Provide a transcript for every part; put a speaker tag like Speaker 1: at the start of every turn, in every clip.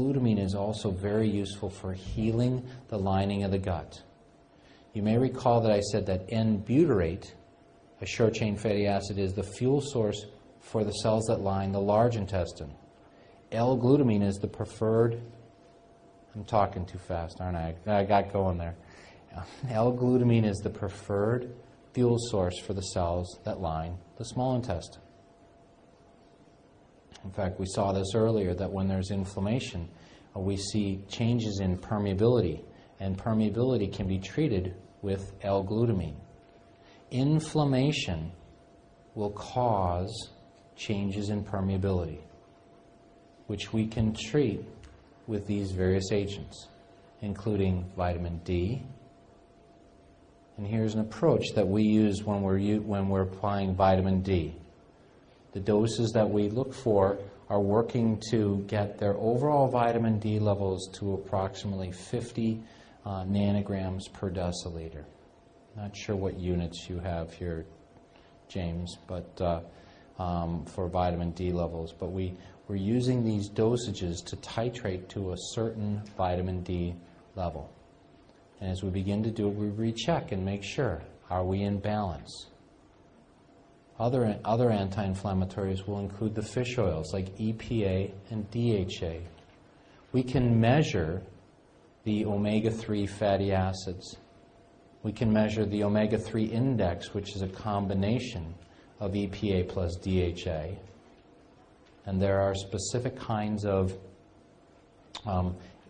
Speaker 1: Glutamine is also very useful for healing the lining of the gut. You may recall that I said that N-butyrate, a short-chain fatty acid, is the fuel source for the cells that line the large intestine. L-glutamine is the preferred, I'm talking too fast, aren't I? I got going there. L-glutamine is the preferred fuel source for the cells that line the small intestine. In fact, we saw this earlier, that when there's inflammation, we see changes in permeability, and permeability can be treated with L-glutamine. Inflammation will cause changes in permeability, which we can treat with these various agents, including vitamin D. And here's an approach that we use when we're applying vitamin D. The doses that we look for are working to get their overall vitamin D levels to approximately 50 nanograms per deciliter. Not sure what units you have here, James, but for vitamin D levels. But we're using these dosages to titrate to a certain vitamin D level. And as we begin to do it, we recheck and make sure, are we in balance? Other anti-inflammatories will include the fish oils like EPA and DHA. We can measure the omega-3 fatty acids. We can measure the omega-3 index, which is a combination of EPA plus DHA. And there are specific kinds of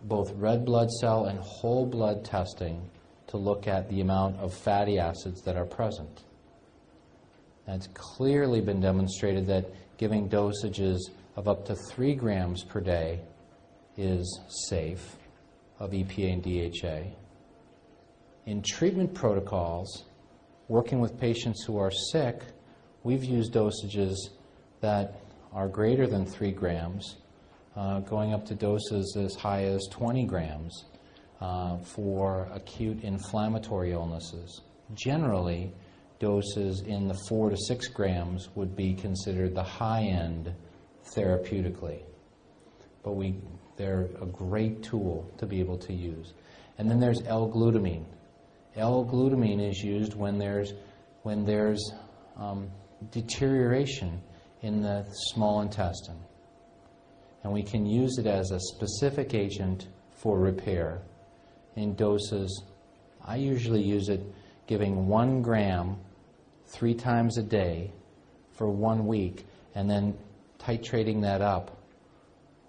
Speaker 1: both red blood cell and whole blood testing to look at the amount of fatty acids that are present. And it's clearly been demonstrated that giving dosages of up to 3 grams per day is safe of EPA and DHA. In treatment protocols, working with patients who are sick, we've used dosages that are greater than 3 grams, going up to doses as high as 20 grams for acute inflammatory illnesses. Generally, doses in the 4 to 6 grams would be considered the high end therapeutically. But they're a great tool to be able to use. And then there's L-glutamine. L-glutamine is used when there's deterioration in the small intestine. And we can use it as a specific agent for repair in doses. I usually use it giving 1 gram 3 times a day for 1 week, and then titrating that up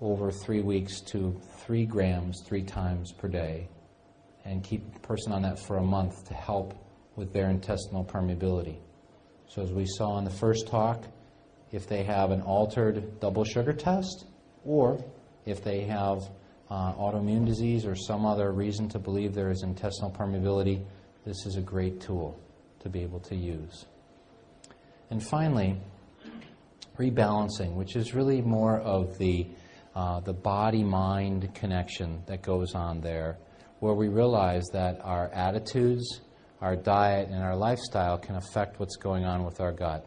Speaker 1: over 3 weeks to 3 grams 3 times per day, and keep the person on that for a month to help with their intestinal permeability. So as we saw in the first talk, if they have an altered double sugar test, or if they have autoimmune disease or some other reason to believe there is intestinal permeability, this is a great tool to be able to use. And finally, rebalancing, which is really more of the body-mind connection that goes on there, where we realize that our attitudes, our diet, and our lifestyle can affect what's going on with our gut.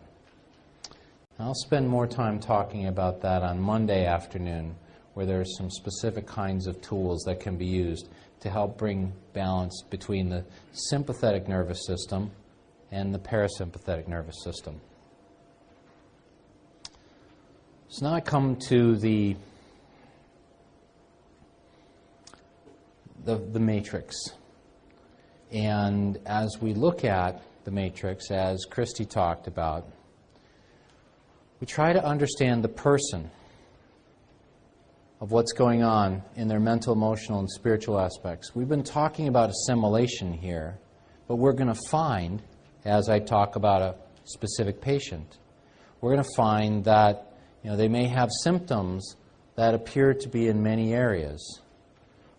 Speaker 1: And I'll spend more time talking about that on Monday afternoon, where there are some specific kinds of tools that can be used to help bring balance between the sympathetic nervous system and the parasympathetic nervous system. So now I come to the matrix. And as we look at the matrix, as Christy talked about, we try to understand the person of what's going on in their mental, emotional, and spiritual aspects. We've been talking about assimilation here, but we're going to find, as I talk about a specific patient, we're going to find that they may have symptoms that appear to be in many areas.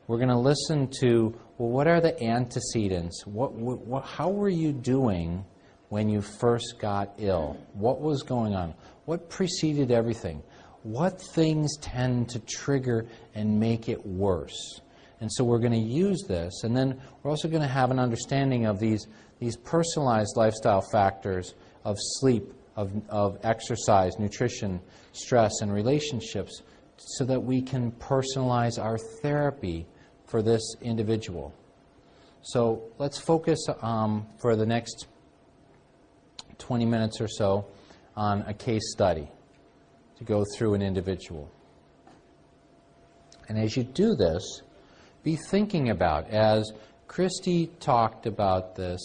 Speaker 1: We're going to listen to, well, what are the antecedents? How were you doing when you first got ill? What was going on? What preceded everything? What things tend to trigger and make it worse? And so we're going to use this, and then we're also going to have an understanding of these personalized lifestyle factors of sleep, of exercise, nutrition, stress, and relationships so that we can personalize our therapy for this individual. So let's focus for the next 20 minutes or so on a case study to go through an individual. And as you do this, be thinking about, as Christy talked about this,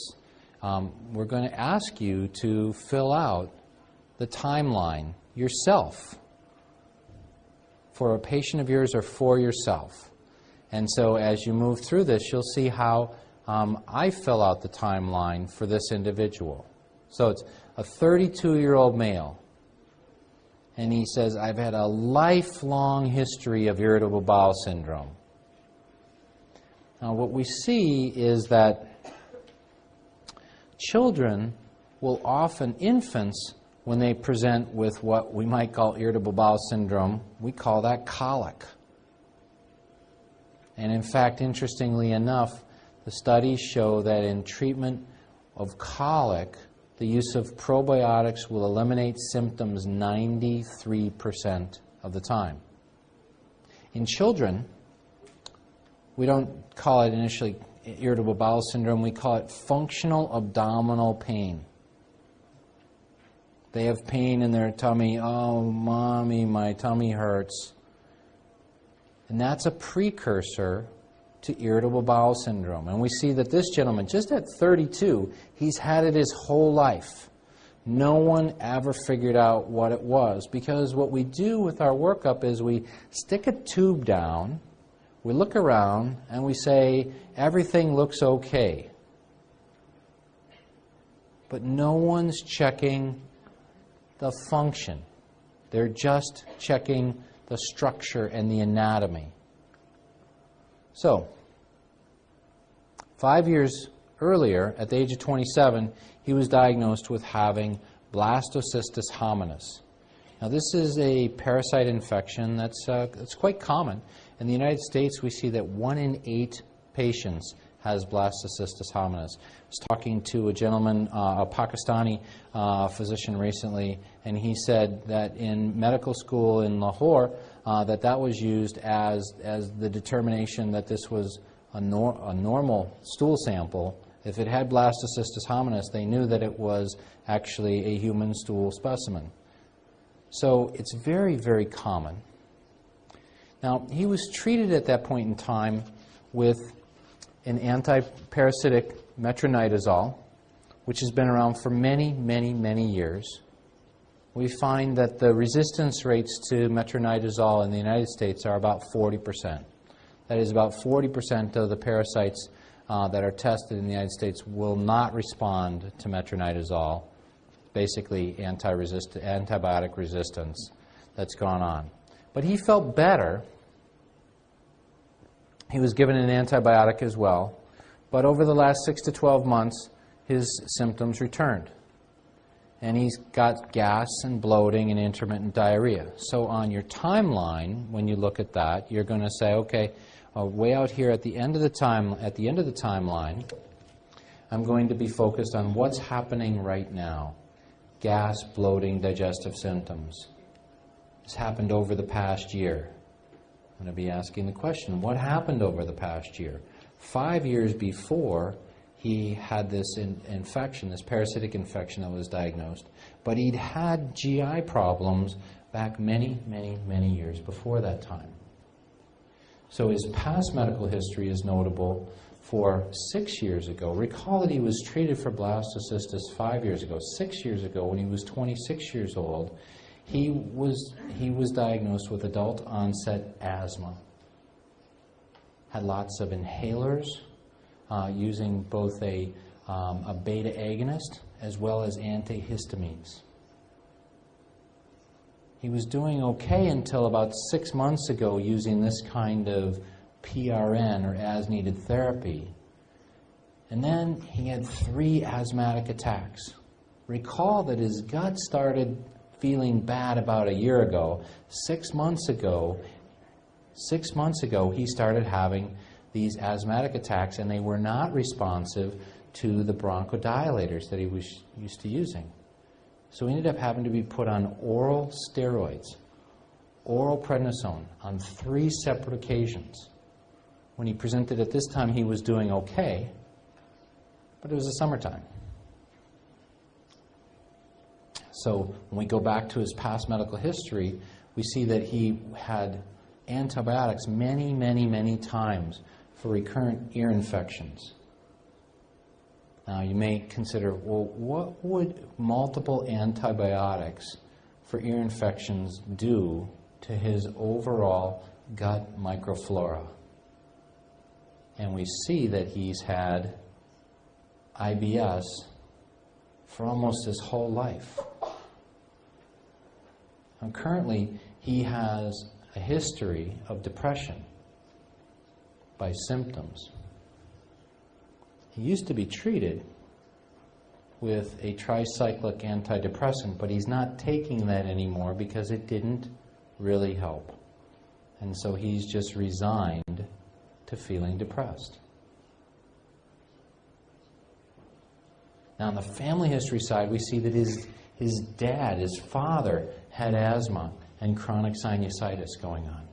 Speaker 1: we're going to ask you to fill out the timeline yourself for a patient of yours or for yourself. And so as you move through this, you'll see how I fill out the timeline for this individual. So it's a 32-year-old male. And he says, I've had a lifelong history of irritable bowel syndrome. Now what we see is that children will often, infants, when they present with what we might call irritable bowel syndrome, we call that colic. And in fact, interestingly enough, the studies show that in treatment of colic, the use of probiotics will eliminate symptoms 93% of the time. In children, we don't call it initially irritable bowel syndrome, we call it functional abdominal pain. They have pain in their tummy. Oh, mommy, my tummy hurts. And that's a precursor to irritable bowel syndrome. And we see that this gentleman, just at 32, he's had it his whole life. No one ever figured out what it was, because what we do with our workup is we stick a tube down, we look around, and we say, everything looks okay. But no one's checking the function. They're just checking the structure and the anatomy. So, 5 years earlier, at the age of 27, he was diagnosed with having blastocystis hominis. Now, this is a parasite infection that's quite common. In the United States, we see that 1 in 8 patients has blastocystis hominis. I was talking to a gentleman, a Pakistani physician recently, and he said that in medical school in Lahore, that was used as the determination that this was a normal stool sample. If it had blastocystis hominis, they knew that it was actually a human stool specimen. So it's very, very common. Now, he was treated at that point in time with an anti-parasitic metronidazole, which has been around for many, many, many years. We find that the resistance rates to metronidazole in the United States are about 40%. That is, about 40% of the parasites that are tested in the United States will not respond to metronidazole, basically antibiotic resistance that's gone on. But he felt better. He was given an antibiotic as well, but over the last 6 to 12 months, his symptoms returned. And he's got gas and bloating and intermittent diarrhea. So on your timeline, when you look at that, you're going to say, okay, way out here at the end of the timeline, I'm going to be focused on what's happening right now. Gas, bloating, digestive symptoms. This happened over the past year. I'm going to be asking the question, what happened over the past year? 5 years before, he had this infection, this parasitic infection that was diagnosed. But he'd had GI problems back many, many, many years before that time. So his past medical history is notable for 6 years ago. Recall that he was treated for blastocystis 5 years ago. 6 years ago, when he was 26 years old, he was diagnosed with adult onset asthma. Had lots of inhalers, using both a beta agonist as well as antihistamines. He was doing okay until about 6 months ago using this kind of PRN, or as-needed therapy. And then he had 3 asthmatic attacks. Recall that his gut started feeling bad about a year ago. 6 months ago, he started having these asthmatic attacks, and they were not responsive to the bronchodilators that he was used to using. So he ended up having to be put on oral steroids. oral prednisone on 3 separate occasions. When he presented at this time, he was doing okay, but it was the summertime. So when we go back to his past medical history, we see that he had antibiotics many, many, many times for recurrent ear infections. Now you may consider, well, what would multiple antibiotics for ear infections do to his overall gut microflora? And we see that he's had IBS for almost his whole life. And currently, he has a history of depression by symptoms. He used to be treated with a tricyclic antidepressant, but he's not taking that anymore because it didn't really help. And so he's just resigned to feeling depressed. Now, on the family history side, we see that his dad, his father, had asthma and chronic sinusitis going on.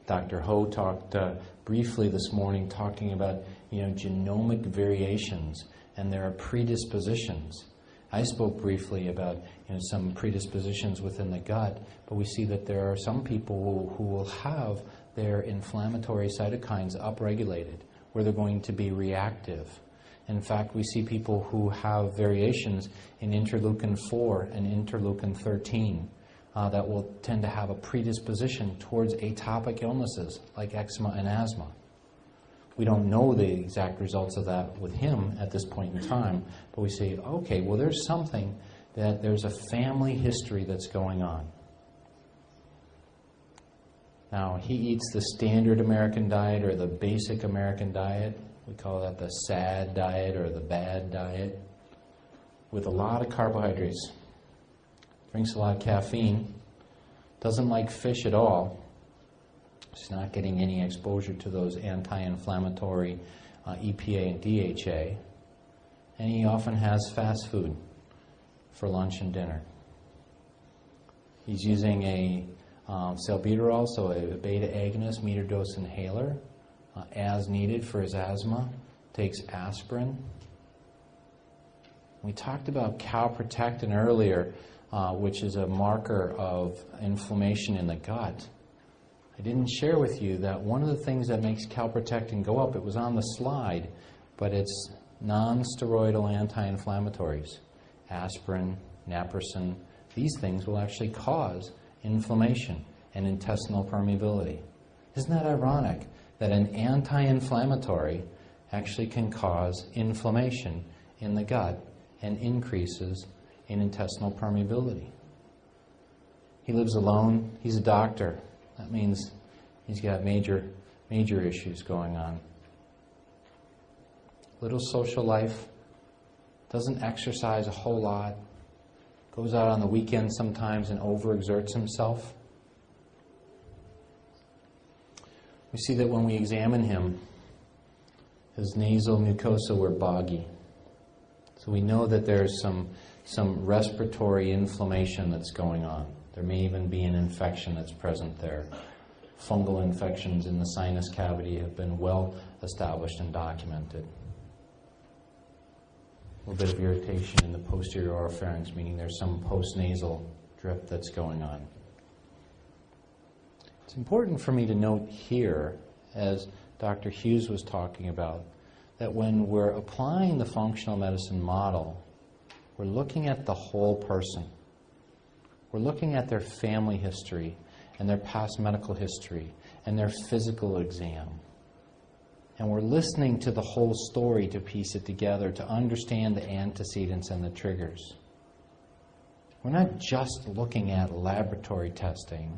Speaker 1: Dr. Ho talked briefly this morning talking about genomic variations, and there are predispositions. I spoke briefly about some predispositions within the gut, but we see that there are some people who will have their inflammatory cytokines upregulated, where they're going to be reactive. In fact, we see people who have variations in interleukin-4 and interleukin-13 that will tend to have a predisposition towards atopic illnesses like eczema and asthma. We don't know the exact results of that with him at this point in time, but we say, okay, well, there's something that there's a family history that's going on. Now, he eats the standard American diet or the basic American diet. We call that the SAD diet or the bad diet, with a lot of carbohydrates. Drinks a lot of caffeine. Doesn't like fish at all. He's not getting any exposure to those anti-inflammatory EPA and DHA. And he often has fast food for lunch and dinner. He's using a salbutamol, so a beta agonist meter dose inhaler, as needed for his asthma. Takes aspirin. We talked about calprotectin earlier, which is a marker of inflammation in the gut. I didn't share with you that one of the things that makes calprotectin go up, it was on the slide, but it's non-steroidal anti-inflammatories. Aspirin, naproxen, these things will actually cause inflammation and intestinal permeability. Isn't that ironic that an anti-inflammatory actually can cause inflammation in the gut and increases in intestinal permeability? He lives alone. He's a doctor. That means he's got major issues going on. Little social life, doesn't exercise a whole lot, goes out on the weekends sometimes and overexerts himself. We see that when we examine him, his nasal mucosa were boggy. So we know that there's some respiratory inflammation that's going on. There may even be an infection that's present there. Fungal infections in the sinus cavity have been well established and documented. A little bit of irritation in the posterior oropharynx, meaning there's some postnasal drip that's going on. It's important for me to note here, as Dr. Hughes was talking about, that when we're applying the functional medicine model, we're looking at the whole person. We're looking at their family history and their past medical history and their physical exam. And we're listening to the whole story to piece it together, to understand the antecedents and the triggers. We're not just looking at laboratory testing,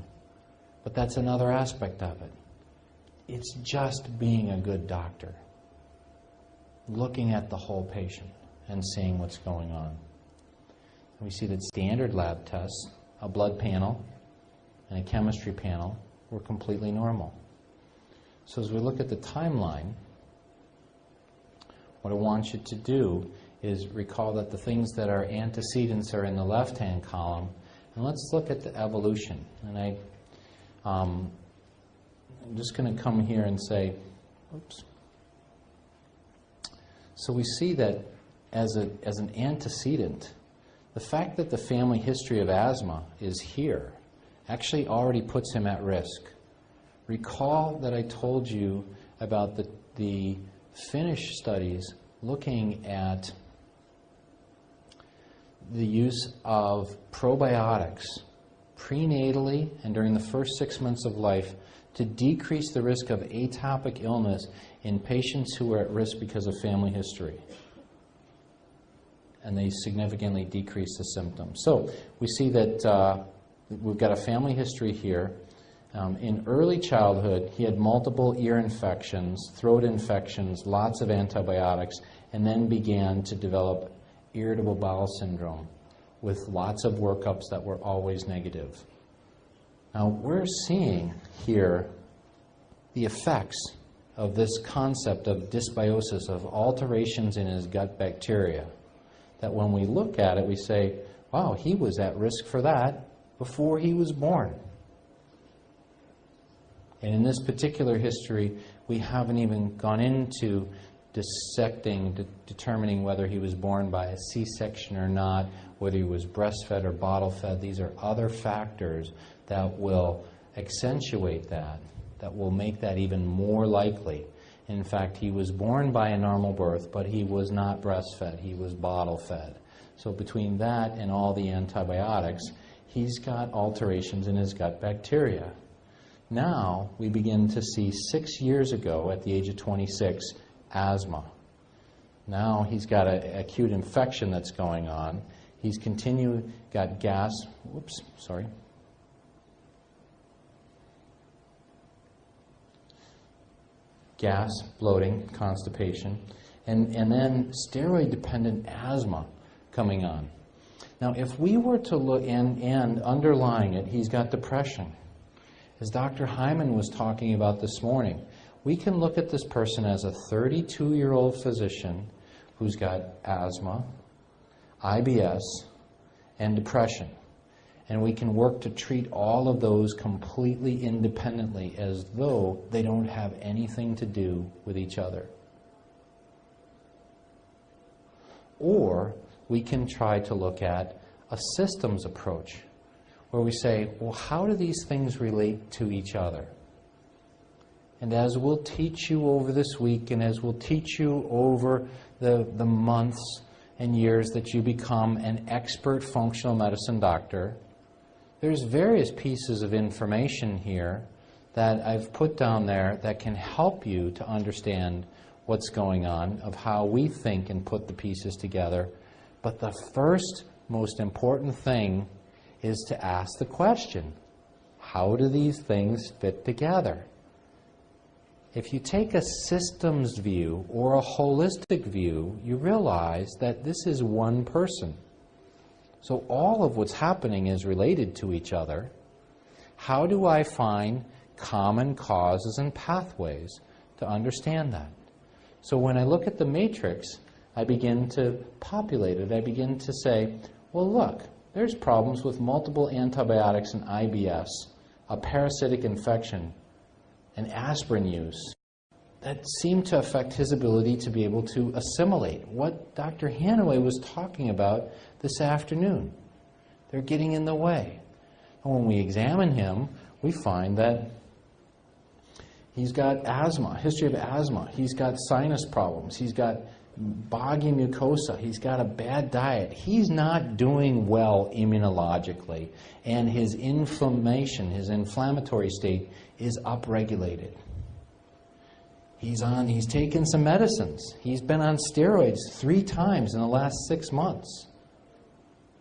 Speaker 1: but that's another aspect of it. It's just being a good doctor, looking at the whole patient and seeing what's going on. We see that standard lab tests, a blood panel and a chemistry panel, were completely normal. So as we look at the timeline, what I want you to do is recall that the things that are antecedents are in the left-hand column And let's look at the evolution. And I'm just going to come here and say, oops. So we see that as an antecedent, the fact that the family history of asthma is here actually already puts him at risk. Recall that I told you about the Finnish studies looking at the use of probiotics prenatally and during the first 6 months of life to decrease the risk of atopic illness in patients who are at risk because of family history. And they significantly decrease the symptoms. So we see that we've got a family history here. In early childhood, he had multiple ear infections, throat infections, lots of antibiotics, and then began to develop irritable bowel syndrome with lots of workups that were always negative. Now, we're seeing here the effects of this concept of dysbiosis, of alterations in his gut bacteria, that when we look at it, we say, wow, he was at risk for that before he was born. And in this particular history, we haven't even gone into dissecting, determining whether he was born by a C-section or not, whether he was breastfed or bottle-fed. These are other factors that will accentuate that will make that even more likely. In fact, he was born by a normal birth, but he was not breastfed. He was bottle-fed. So between that and all the antibiotics, he's got alterations in his gut bacteria. Now, we begin to see 6 years ago, at the age of 26, asthma. Now he's got an acute infection that's going on. He's got gas, gas, bloating, constipation, and then steroid-dependent asthma coming on. Now, if we were to look, and underlying it, he's got depression. As Dr. Hyman was talking about this morning, we can look at this person as a 32-year-old physician who's got asthma, IBS, and depression. And we can work to treat all of those completely independently as though they don't have anything to do with each other. Or we can try to look at a systems approach where we say, well, how do these things relate to each other? And as we'll teach you over this week, and as we'll teach you over the months and years that you become an expert functional medicine doctor, there's various pieces of information here that I've put down there that can help you to understand what's going on, of how we think and put the pieces together. But the first most important thing is to ask the question, how do these things fit together? If you take a systems view or a holistic view, you realize that this is one person. So all of what's happening is related to each other. How do I find common causes and pathways to understand that? So when I look at the matrix, I begin to populate it. I begin to say, well, look, there's problems with multiple antibiotics and IBS, a parasitic infection, and aspirin use that seem to affect his ability to be able to assimilate what Dr. Hanaway was talking about this afternoon. They're getting in the way. And when we examine him, we find that he's got asthma, history of asthma. He's got sinus problems. He's got boggy mucosa. He's got a bad diet. He's not doing well immunologically, and his inflammation, his inflammatory state is upregulated. He's taken some medicines. He's been on steroids 3 times in the last 6 months.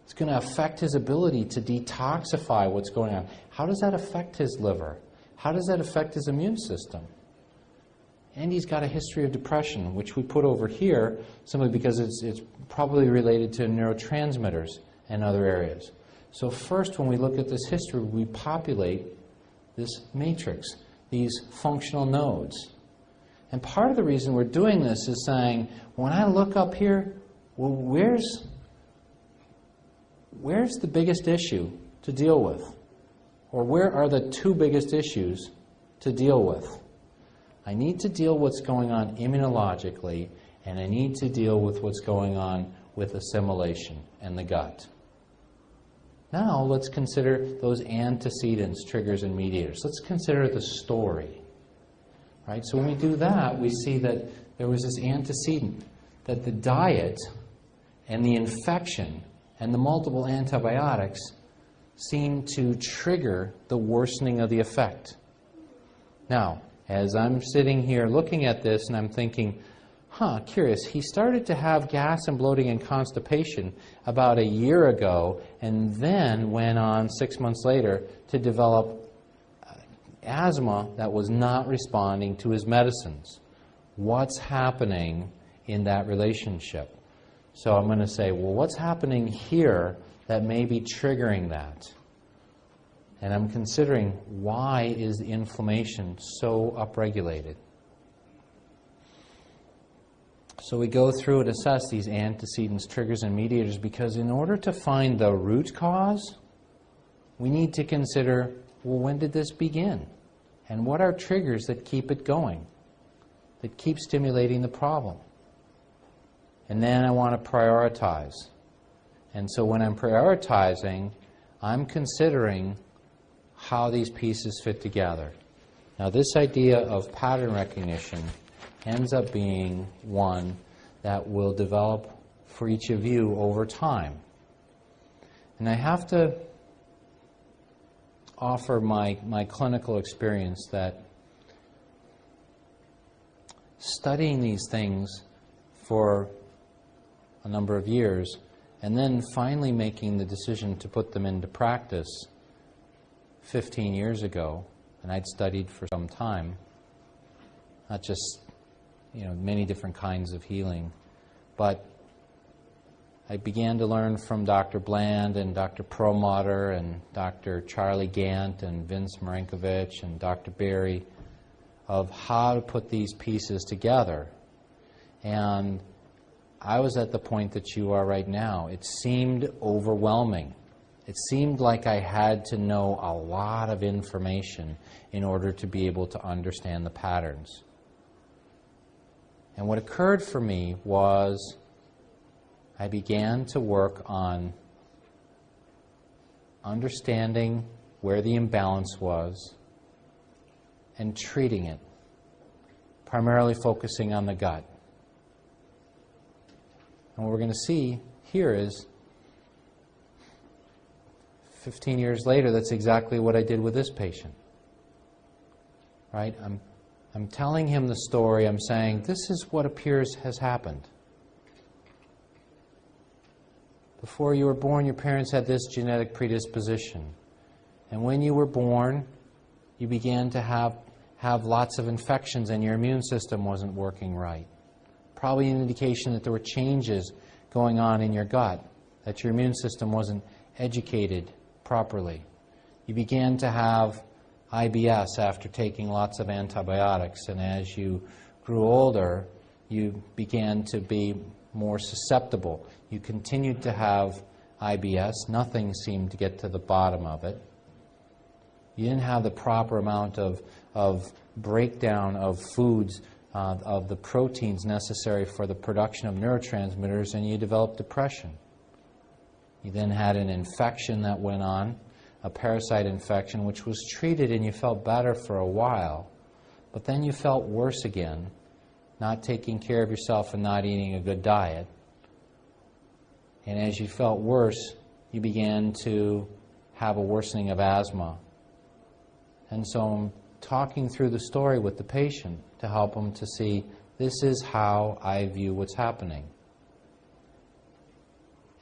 Speaker 1: It's going to affect his ability to detoxify what's going on. How does that affect his liver? How does that affect his immune system? And he's got a history of depression, which we put over here simply because it's probably related to neurotransmitters and other areas. So first, when we look at this history, we populate this matrix, these functional nodes. And part of the reason we're doing this is saying, when I look up here, well, where's the biggest issue to deal with? Or where are the two biggest issues to deal with? I need to deal with what's going on immunologically, and I need to deal with what's going on with assimilation and the gut. Now let's consider those antecedents, triggers, and mediators. Let's consider the story. Right? So when we do that, we see that there was this antecedent, that the diet and the infection and the multiple antibiotics seem to trigger the worsening of the effect. Now, as I'm sitting here looking at this and I'm thinking, curious, he started to have gas and bloating and constipation about a year ago and then went on 6 months later to develop asthma that was not responding to his medicines. What's happening in that relationship? So I'm going to say, well, what's happening here that may be triggering that? And I'm considering, why is the inflammation so upregulated? So we go through and assess these antecedents, triggers, and mediators, because in order to find the root cause, we need to consider, well, when did this begin? And what are triggers that keep it going, that keep stimulating the problem? And then I want to prioritize. And so when I'm prioritizing, I'm considering how these pieces fit together. Now, this idea of pattern recognition ends up being one that will develop for each of you over time. And I have to offer my clinical experience that studying these things for a number of years and then finally making the decision to put them into practice 15 years ago, and I'd studied for some time, not just many different kinds of healing, but I began to learn from Dr. Bland and Dr. Perlmutter and Dr. Charlie Gant and Vince Marinkovich and Dr. Berry of how to put these pieces together. And I was at the point that you are right now. It seemed overwhelming. It seemed like I had to know a lot of information in order to be able to understand the patterns. And what occurred for me was I began to work on understanding where the imbalance was and treating it, primarily focusing on the gut. And what we're going to see here is 15 years later, that's exactly what I did with this patient. Right? I'm telling him the story. I'm saying, this is what appears has happened. Before you were born, your parents had this genetic predisposition. And when you were born, you began to have lots of infections and your immune system wasn't working right. Probably an indication that there were changes going on in your gut, that your immune system wasn't educated properly. You began to have IBS after taking lots of antibiotics, and as you grew older, you began to be more susceptible. You continued to have IBS. Nothing seemed to get to the bottom of it. You didn't have the proper amount of breakdown of foods, of the proteins necessary for the production of neurotransmitters, and you developed depression. You then had an infection that went on, a parasite infection, which was treated and you felt better for a while, but then you felt worse again, not taking care of yourself and not eating a good diet. And as you felt worse, you began to have a worsening of asthma. And so I'm talking through the story with the patient to help them to see, this is how I view what's happening.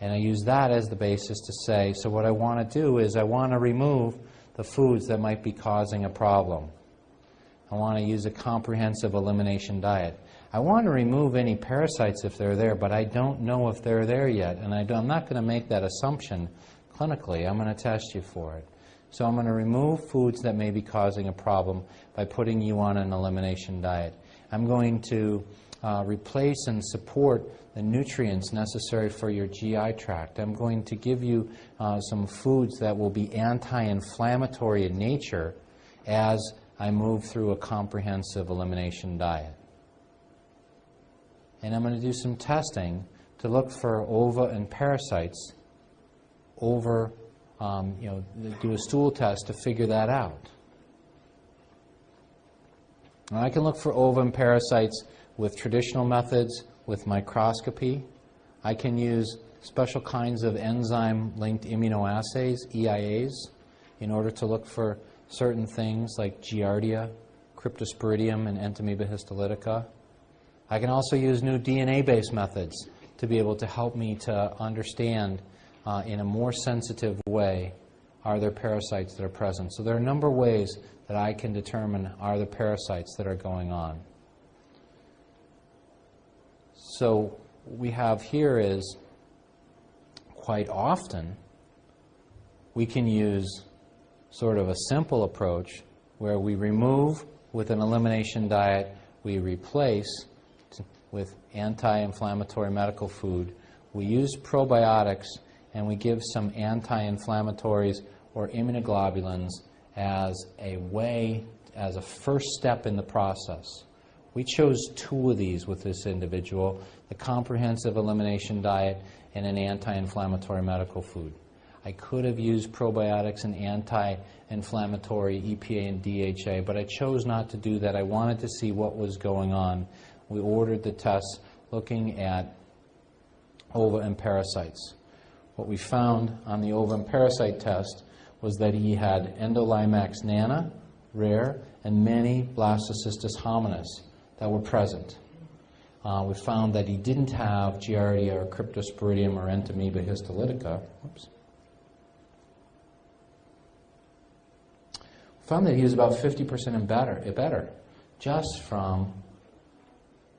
Speaker 1: And I use that as the basis to say, so what I want to do is I want to remove the foods that might be causing a problem. I want to use a comprehensive elimination diet. I want to remove any parasites if they're there, but I don't know if they're there yet. And I'm not going to make that assumption clinically. I'm going to test you for it. So I'm going to remove foods that may be causing a problem by putting you on an elimination diet. I'm going to replace and support the nutrients necessary for your GI tract. I'm going to give you some foods that will be anti-inflammatory in nature as I move through a comprehensive elimination diet. And I'm going to do some testing to look for ova and parasites over, do a stool test to figure that out. And I can look for ova and parasites with traditional methods, with microscopy. I can use special kinds of enzyme-linked immunoassays, EIAs, in order to look for certain things like Giardia, Cryptosporidium, and Entamoeba histolytica. I can also use new DNA-based methods to be able to help me to understand in a more sensitive way, are there parasites that are present? So there are a number of ways that I can determine are there parasites that are going on. So we have here is quite often we can use sort of a simple approach where we remove with an elimination diet, we replace with anti-inflammatory medical food, we use probiotics, and we give some anti-inflammatories or immunoglobulins as a way, as a first step in the process. We chose 2 of these with this individual, the comprehensive elimination diet and an anti-inflammatory medical food. I could have used probiotics and anti-inflammatory EPA and DHA, but I chose not to do that. I wanted to see what was going on. We ordered the tests looking at ova and parasites. What we found on the ova and parasite test was that he had Endolimax nana, rare, and many Blastocystis hominis that were present. We found that he didn't have Giardia or Cryptosporidium or Entamoeba histolytica. Oops. We found that he was about 50% and better just from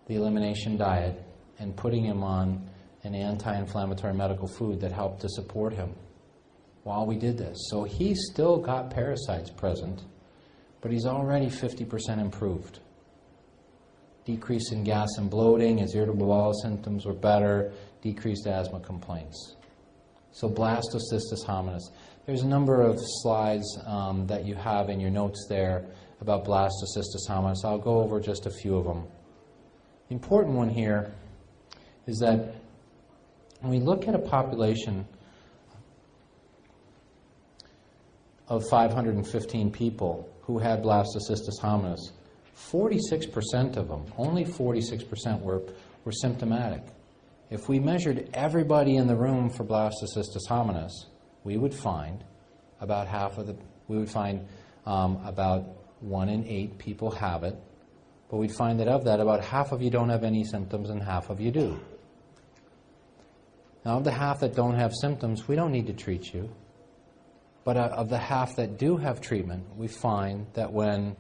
Speaker 1: the elimination diet and putting him on an anti-inflammatory medical food that helped to support him while we did this. So he's still got parasites present, but he's already 50% improved. Decrease in gas and bloating, his irritable bowel symptoms were better, decreased asthma complaints. So Blastocystis hominis. There's a number of slides that you have in your notes there about Blastocystis hominis. I'll go over just a few of them. The important one here is that when we look at a population of 515 people who had Blastocystis hominis, 46% of them, only 46% were symptomatic. If we measured everybody in the room for Blastocystis hominis, we would find about about 1 in 8 people have it, but we'd find that of that, about half of you don't have any symptoms and half of you do. Now, of the half that don't have symptoms, we don't need to treat you. But of the half that do have treatment, we find that when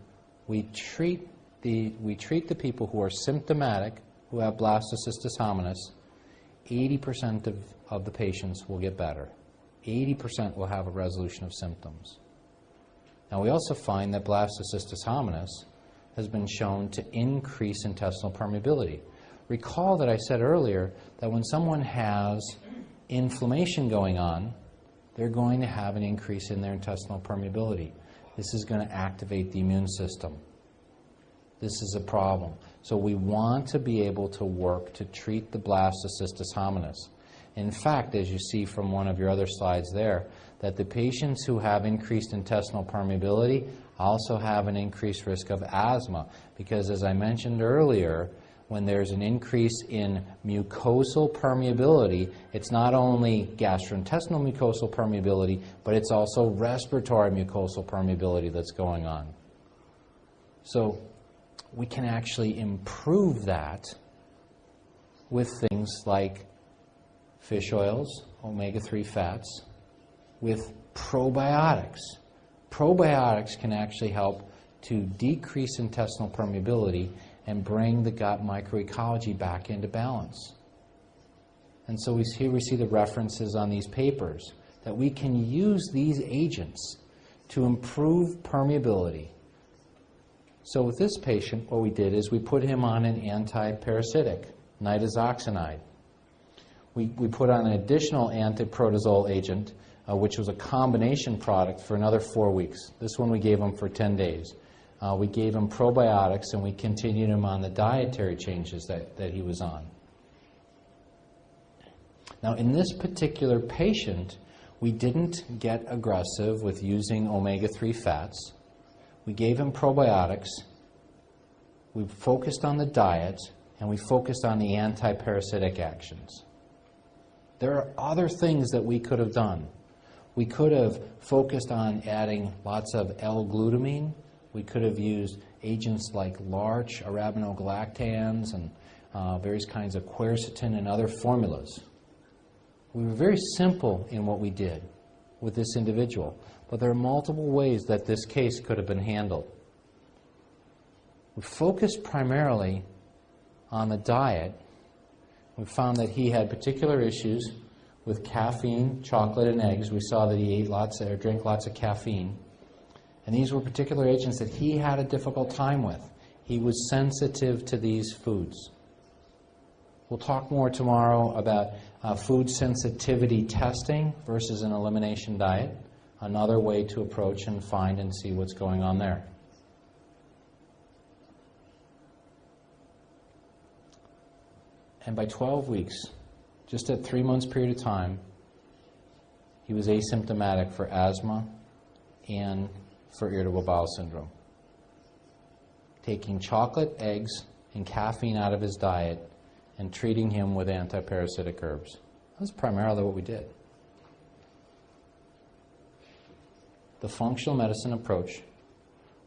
Speaker 1: we treat the people who are symptomatic, who have Blastocystis hominis, 80% of the patients will get better. 80% will have a resolution of symptoms. Now, we also find that Blastocystis hominis has been shown to increase intestinal permeability. Recall that I said earlier that when someone has inflammation going on, they're going to have an increase in their intestinal permeability. This is going to activate the immune system. This is a problem. So we want to be able to work to treat the Blastocystis hominis. In fact, as you see from one of your other slides there, that the patients who have increased intestinal permeability also have an increased risk of asthma, because as I mentioned earlier, when there's an increase in mucosal permeability, it's not only gastrointestinal mucosal permeability, but it's also respiratory mucosal permeability that's going on. So we can actually improve that with things like fish oils, omega-3 fats, with probiotics. Probiotics can actually help to decrease intestinal permeability and bring the gut microecology back into balance. And so here we see the references on these papers that we can use these agents to improve permeability So with this patient, what we did is we put him on an anti-parasitic, nitazoxanide. We put on an additional antiprotozoal agent, which was a combination product, for another 4 weeks. This one we gave him for 10 days. We gave him probiotics, and we continued him on the dietary changes that he was on. Now, in this particular patient, we didn't get aggressive with using omega-3 fats. We gave him probiotics. We focused on the diet, and we focused on the anti-parasitic actions. There are other things that we could have done. We could have focused on adding lots of L-glutamine. We could have used agents like larch, arabinogalactans, and various kinds of quercetin and other formulas. We were very simple in what we did with this individual, but there are multiple ways that this case could have been handled. We focused primarily on the diet. We found that he had particular issues with caffeine, chocolate, and eggs. We saw that he ate lots or drank lots of caffeine. And these were particular agents that he had a difficult time with. He was sensitive to these foods. We'll talk more tomorrow about food sensitivity testing versus an elimination diet, another way to approach and find and see what's going on there. And by 12 weeks, just at 3 months period of time, he was asymptomatic for asthma and for irritable bowel syndrome. Taking chocolate, eggs, and caffeine out of his diet and treating him with antiparasitic herbs. That's primarily what we did. The functional medicine approach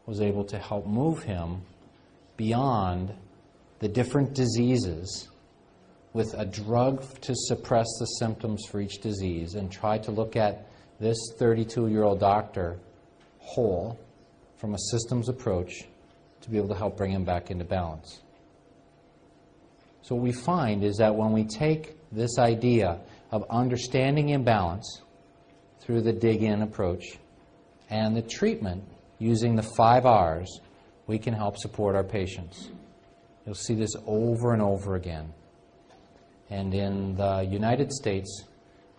Speaker 1: was able to help move him beyond the different diseases with a drug to suppress the symptoms for each disease and try to look at this 32-year-old doctor whole from a systems approach to be able to help bring him back into balance. So what we find is that when we take this idea of understanding imbalance through the dig-in approach and the treatment using the 5 R's, we can help support our patients. You'll see this over and over again. And in the United States,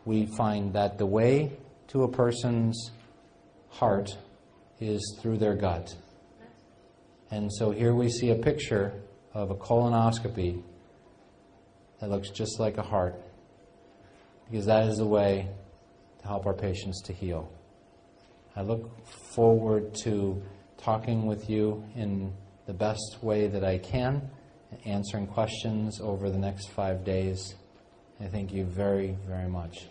Speaker 1: we find that the way to a person's heart is through their gut. And so here we see a picture of a colonoscopy that looks just like a heart, because that is the way to help our patients to heal. I look forward to talking with you in the best way that I can, answering questions over the next 5 days. I thank you very, very much.